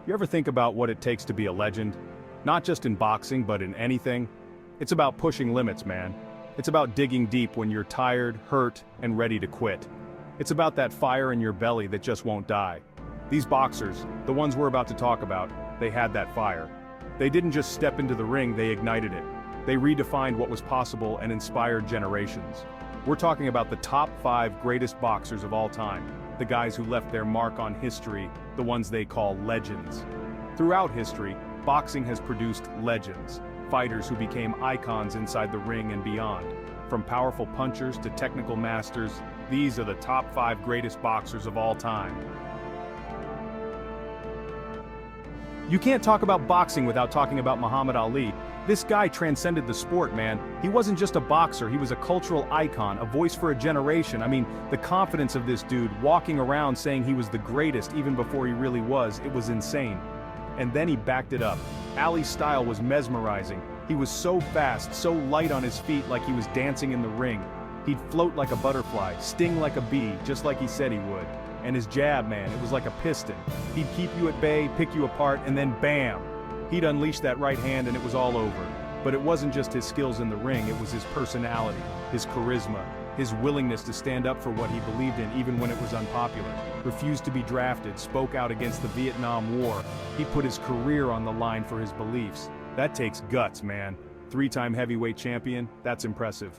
You ever think about what it takes to be a legend? Not just in boxing, but in anything? It's about pushing limits, man. It's about digging deep when you're tired, hurt, and ready to quit. It's about that fire in your belly that just won't die. These boxers, the ones we're about to talk about, they had that fire. They didn't just step into the ring, they ignited it. They redefined what was possible and inspired generations. We're talking about the top 5 greatest boxers of all time, the guys who left their mark on history, the ones they call legends. Throughout history, boxing has produced legends, fighters who became icons inside the ring and beyond. From powerful punchers to technical masters, these are the top 5 greatest boxers of all time. You can't talk about boxing without talking about Muhammad Ali. This guy transcended the sport, man. He wasn't just a boxer, he was a cultural icon, a voice for a generation. I mean, the confidence of this dude, walking around saying he was the greatest even before he really was, it was insane. And then he backed it up. Ali's style was mesmerizing. He was so fast, so light on his feet like he was dancing in the ring. He'd float like a butterfly, sting like a bee, just like he said he would. And his jab, man, it was like a piston. He'd keep you at bay, pick you apart, and then bam! He'd unleash that right hand and it was all over. But it wasn't just his skills in the ring, it was his personality, his charisma, his willingness to stand up for what he believed in even when it was unpopular. Refused to be drafted, spoke out against the Vietnam War. He put his career on the line for his beliefs. That takes guts, man. 3-time heavyweight champion, that's impressive.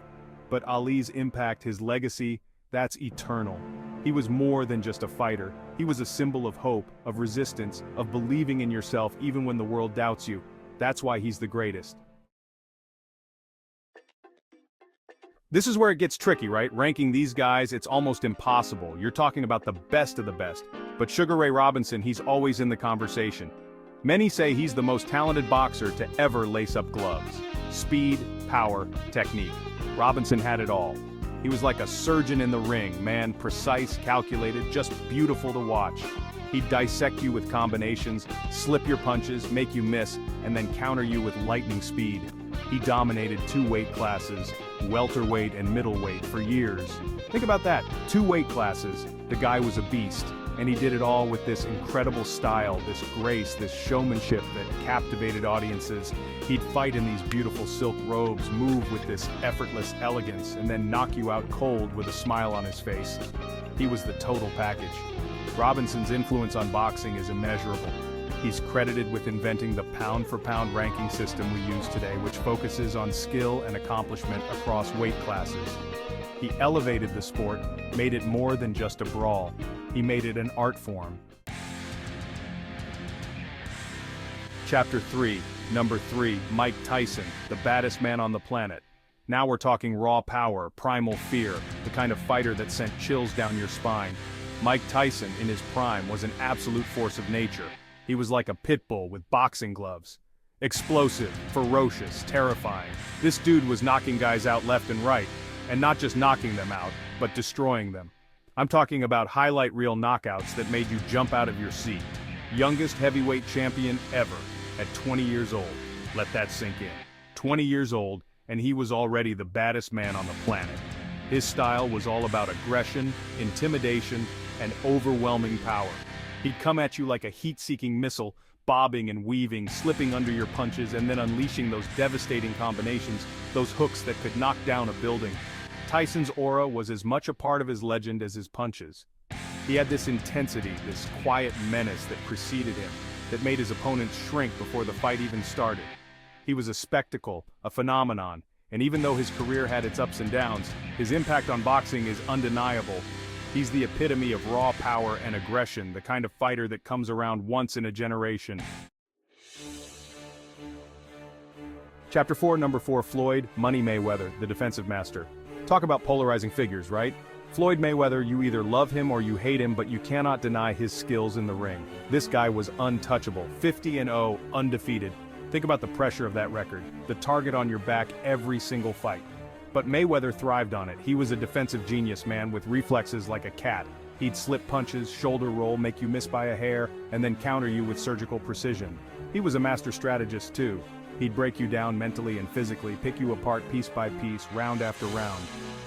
But Ali's impact, his legacy, that's eternal. He was more than just a fighter. He was a symbol of hope, of resistance, of believing in yourself even when the world doubts you. That's why he's the greatest. This is where it gets tricky, right? Ranking these guys, it's almost impossible. You're talking about the best of the best. But Sugar Ray Robinson, he's always in the conversation. Many say he's the most talented boxer to ever lace up gloves. Speed, power, technique. Robinson had it all. He was like a surgeon in the ring, man, precise, calculated, just beautiful to watch. He'd dissect you with combinations, slip your punches, make you miss, and then counter you with lightning speed. He dominated 2 weight classes, welterweight and middleweight, for years. Think about that, 2 weight classes. The guy was a beast, and he did it all with this incredible style, this grace, this showmanship that captivated audiences. He'd fight in these beautiful silk robes, move with this effortless elegance, and then knock you out cold with a smile on his face. He was the total package. Robinson's influence on boxing is immeasurable. He's credited with inventing the pound-for-pound ranking system we use today, which focuses on skill and accomplishment across weight classes. He elevated the sport, made it more than just a brawl. He made it an art form. Chapter 3, Number 3, Mike Tyson, the baddest man on the planet. Now we're talking raw power, primal fear, the kind of fighter that sent chills down your spine. Mike Tyson, in his prime, was an absolute force of nature. He was like a pit bull with boxing gloves. Explosive, ferocious, terrifying. This dude was knocking guys out left and right, and not just knocking them out, but destroying them. I'm talking about highlight reel knockouts that made you jump out of your seat. Youngest heavyweight champion ever, at 20 years old. Let that sink in. 20 years old, and he was already the baddest man on the planet. His style was all about aggression, intimidation, and overwhelming power. He'd come at you like a heat-seeking missile, bobbing and weaving, slipping under your punches, and then unleashing those devastating combinations, those hooks that could knock down a building. Tyson's aura was as much a part of his legend as his punches. He had this intensity, this quiet menace that preceded him, that made his opponents shrink before the fight even started. He was a spectacle, a phenomenon, and even though his career had its ups and downs, his impact on boxing is undeniable. He's the epitome of raw power and aggression, the kind of fighter that comes around once in a generation. Chapter 4, Number 4, Floyd Money Mayweather, the defensive master. Talk about polarizing figures, right? Floyd Mayweather, you either love him or you hate him, but you cannot deny his skills in the ring. This guy was untouchable, 50-0, undefeated. Think about the pressure of that record, the target on your back every single fight. But Mayweather thrived on it. He was a defensive genius, man, with reflexes like a cat. He'd slip punches, shoulder roll, make you miss by a hair, and then counter you with surgical precision. He was a master strategist too. He'd break you down mentally and physically, pick you apart piece by piece, round after round.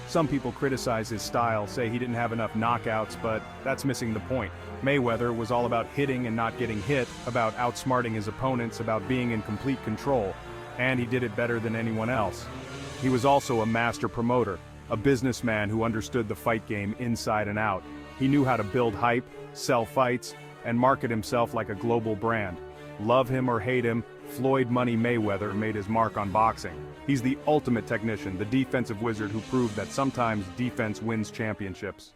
Some people criticize his style, say he didn't have enough knockouts, but that's missing the point. Mayweather was all about hitting and not getting hit, about outsmarting his opponents, about being in complete control, and he did it better than anyone else. He was also a master promoter, a businessman who understood the fight game inside and out. He knew how to build hype, sell fights, and market himself like a global brand. Love him or hate him, Floyd Money Mayweather made his mark on boxing. He's the ultimate technician, the defensive wizard who proved that sometimes defense wins championships.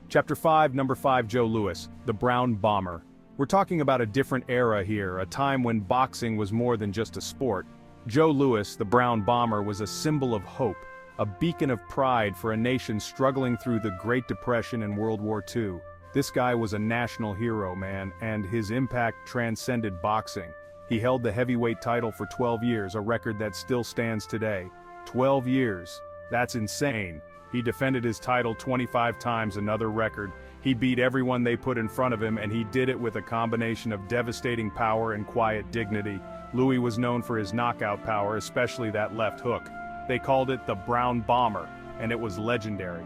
Chapter 5, Number 5, Joe Louis, the Brown Bomber. We're talking about a different era here, a time when boxing was more than just a sport. Joe Louis, the Brown Bomber, was a symbol of hope, a beacon of pride for a nation struggling through the Great Depression and World War II. This guy was a national hero, man, and his impact transcended boxing. He held the heavyweight title for 12 years, a record that still stands today. 12 years. That's insane. He defended his title 25 times, another record. He beat everyone they put in front of him, and he did it with a combination of devastating power and quiet dignity. Louis was known for his knockout power, especially that left hook. They called it the Brown Bomber, and it was legendary.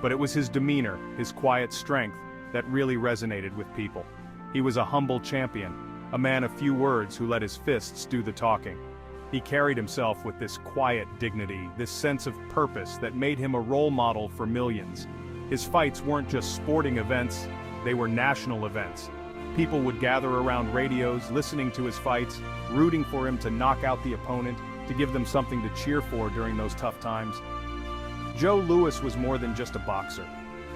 But it was his demeanor, his quiet strength, that really resonated with people. He was a humble champion, a man of few words who let his fists do the talking. He carried himself with this quiet dignity, this sense of purpose that made him a role model for millions. His fights weren't just sporting events, they were national events. People would gather around radios, listening to his fights, rooting for him to knock out the opponent, to give them something to cheer for during those tough times. Joe Louis was more than just a boxer.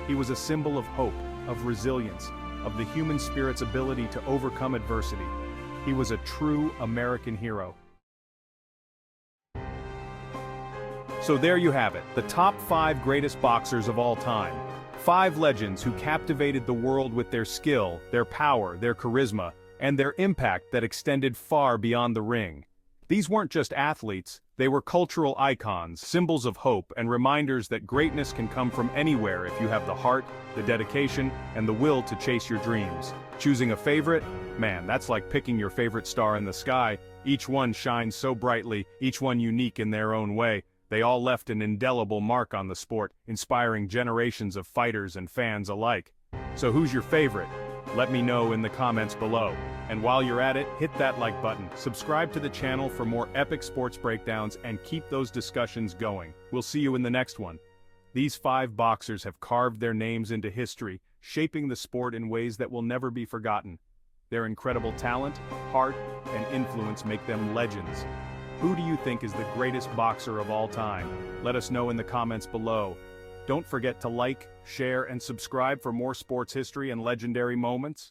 He was a symbol of hope, of resilience, of the human spirit's ability to overcome adversity. He was a true American hero. So there you have it, the top 5 greatest boxers of all time. 5 legends who captivated the world with their skill, their power, their charisma, and their impact that extended far beyond the ring. These weren't just athletes, they were cultural icons, symbols of hope, and reminders that greatness can come from anywhere if you have the heart, the dedication, and the will to chase your dreams. Choosing a favorite? Man, that's like picking your favorite star in the sky. Each one shines so brightly, each one unique in their own way. They all left an indelible mark on the sport, inspiring generations of fighters and fans alike. So who's your favorite? Let me know in the comments below. And while you're at it, hit that like button, subscribe to the channel for more epic sports breakdowns, and keep those discussions going. We'll see you in the next one. These 5 boxers have carved their names into history, shaping the sport in ways that will never be forgotten. Their incredible talent, heart, and influence make them legends. Who do you think is the greatest boxer of all time? Let us know in the comments below. Don't forget to like, share, and subscribe for more sports history and legendary moments.